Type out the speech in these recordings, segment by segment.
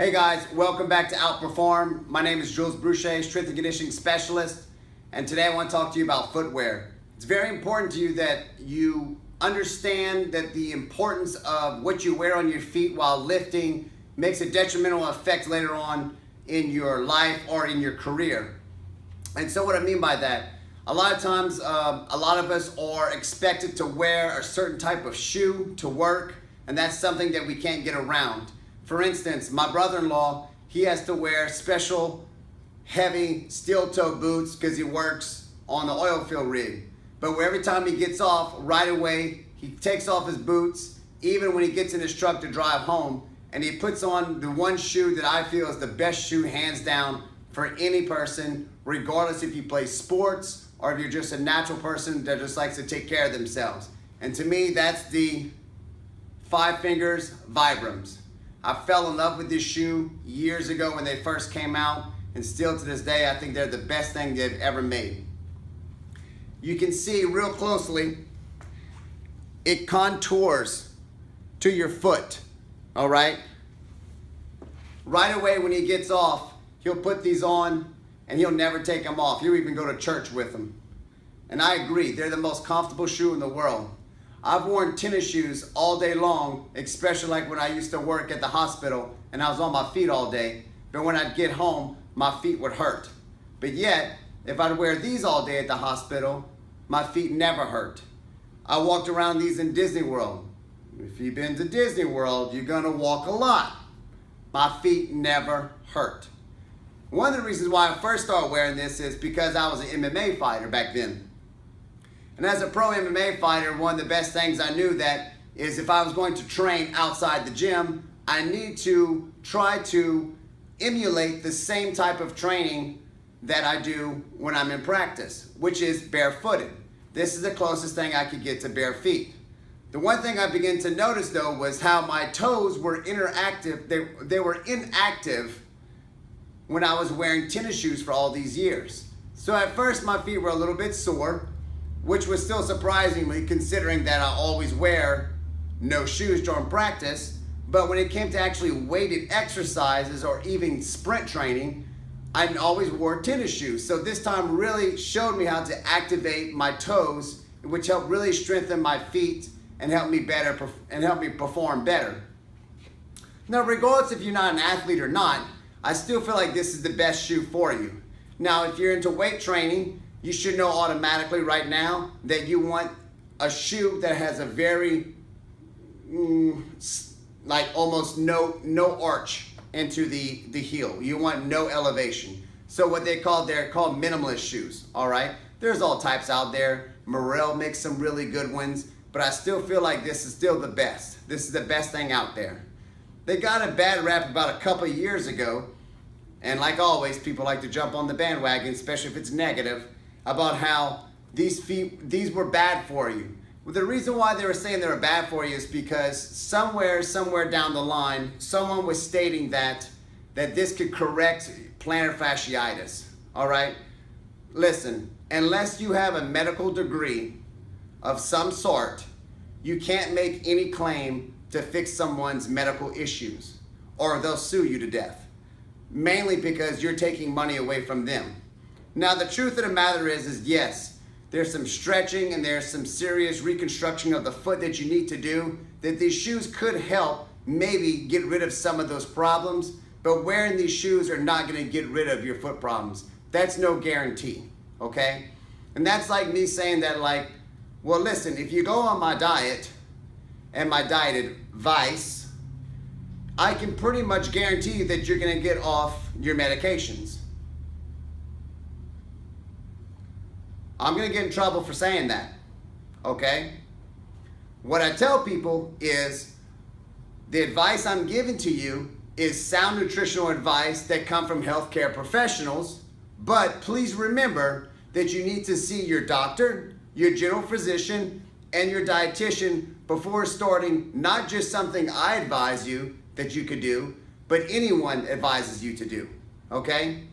Hey guys, welcome back to OutPerform. My name is Jules Bruchet, strength and conditioning specialist, and today I want to talk to you about footwear. It's very important to you that you understand that the importance of what you wear on your feet while lifting makes a detrimental effect later on in your life or in your career. And so what I mean by that, a lot of times, a lot of us are expected to wear a certain type of shoe to work, and that's something that we can't get around. For instance, my brother-in-law, he has to wear special heavy steel-toe boots because he works on the oil field rig. But every time he gets off, right away, he takes off his boots, even when he gets in his truck to drive home, and he puts on the one shoe that I feel is the best shoe hands down for any person, regardless if you play sports or if you're just a natural person that just likes to take care of themselves. And to me, that's the Five Fingers Vibrams. I fell in love with this shoe years ago when they first came out, and still to this day, I think they're the best thing they've ever made. You can see real closely, it contours to your foot, all right? Right away when he gets off, he'll put these on and he'll never take them off. He'll even go to church with them. And I agree, they're the most comfortable shoe in the world. I've worn tennis shoes all day long, especially like when I used to work at the hospital and I was on my feet all day. But when I'd get home, my feet would hurt. But yet, if I'd wear these all day at the hospital, my feet never hurt. I walked around these in Disney World. If you've been to Disney World, you're gonna walk a lot. My feet never hurt. One of the reasons why I first started wearing this is because I was an MMA fighter back then. And as a pro MMA fighter, one of the best things I knew that is if I was going to train outside the gym, I need to try to emulate the same type of training that I do when I'm in practice, which is barefooted. This is the closest thing I could get to bare feet. The one thing I began to notice though was how my toes were interactive. They were inactive when I was wearing tennis shoes for all these years. So at first my feet were a little bit sore, which was still surprisingly considering that I always wear no shoes during practice. But when it came to actually weighted exercises or even sprint training, I always wore tennis shoes. So this time really showed me how to activate my toes, which helped really strengthen my feet and help me perform better. Now, regardless if you're not an athlete or not, I still feel like this is the best shoe for you. Now, if you're into weight training, you should know automatically right now that you want a shoe that has a very, like almost no arch into the heel. You want no elevation. So what they're called minimalist shoes, all right? There's all types out there. Morel makes some really good ones, but I still feel like this is still the best. This is the best thing out there. They got a bad rap about a couple of years ago, and like always, people like to jump on the bandwagon, especially if it's negative, about how these were bad for you. Well, the reason why they were saying they were bad for you is because somewhere down the line, someone was stating that this could correct plantar fasciitis, all right? Listen, unless you have a medical degree of some sort, you can't make any claim to fix someone's medical issues, or they'll sue you to death, mainly because you're taking money away from them. Now, the truth of the matter is yes, there's some stretching and there's some serious reconstruction of the foot that you need to do, that these shoes could help maybe get rid of some of those problems, but wearing these shoes are not gonna get rid of your foot problems. That's no guarantee, okay? And that's like me saying that like, well, listen, if you go on my diet and my diet advice, I can pretty much guarantee you that you're gonna get off your medications. I'm gonna get in trouble for saying that, okay? What I tell people is the advice I'm giving to you is sound nutritional advice that come from healthcare professionals, but please remember that you need to see your doctor, your general physician, and your dietitian before starting not just something I advise you that you could do, but anyone advises you to do, okay?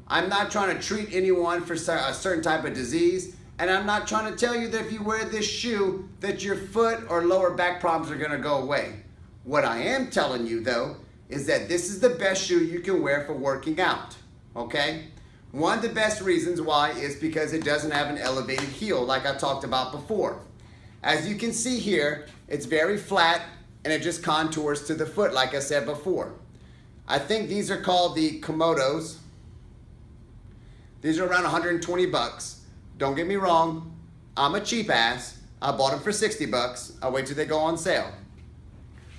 I'm not trying to treat anyone for a certain type of disease, and I'm not trying to tell you that if you wear this shoe that your foot or lower back problems are gonna go away. What I am telling you though is that this is the best shoe you can wear for working out, okay? One of the best reasons why is because it doesn't have an elevated heel like I talked about before. As you can see here, it's very flat and it just contours to the foot like I said before. I think these are called the Komodos. These are around 120 bucks. Don't get me wrong, I'm a cheap ass. I bought them for 60 bucks. I'll wait till they go on sale.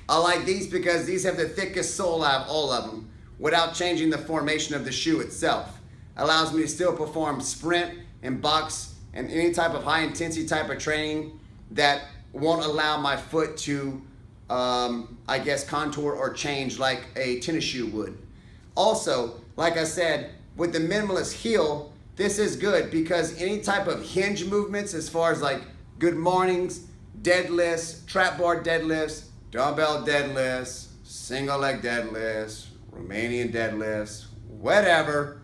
I like these because these have the thickest sole out of all of them without changing the formation of the shoe itself. Allows me to still perform sprint and box and any type of high intensity type of training that won't allow my foot to, I guess, contour or change like a tennis shoe would. Also, like I said, with the minimalist heel, this is good because any type of hinge movements as far as like good mornings, deadlifts, trap bar deadlifts, dumbbell deadlifts, single leg deadlifts, Romanian deadlifts, whatever,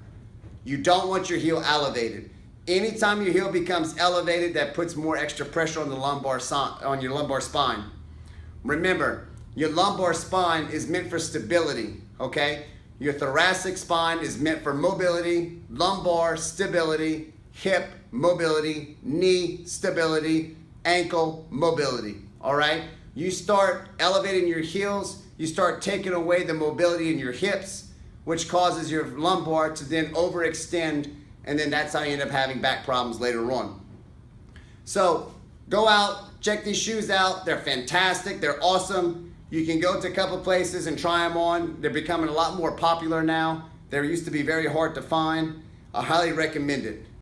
you don't want your heel elevated. Anytime your heel becomes elevated, that puts more extra pressure on the your lumbar spine. Remember, your lumbar spine is meant for stability, okay? Your thoracic spine is meant for mobility, lumbar stability, hip mobility, knee stability, ankle mobility, all right? You start elevating your heels, you start taking away the mobility in your hips, which causes your lumbar to then overextend, and then that's how you end up having back problems later on. So go out, check these shoes out. They're fantastic, they're awesome. You can go to a couple places and try them on. They're becoming a lot more popular now. They used to be very hard to find. I highly recommend it.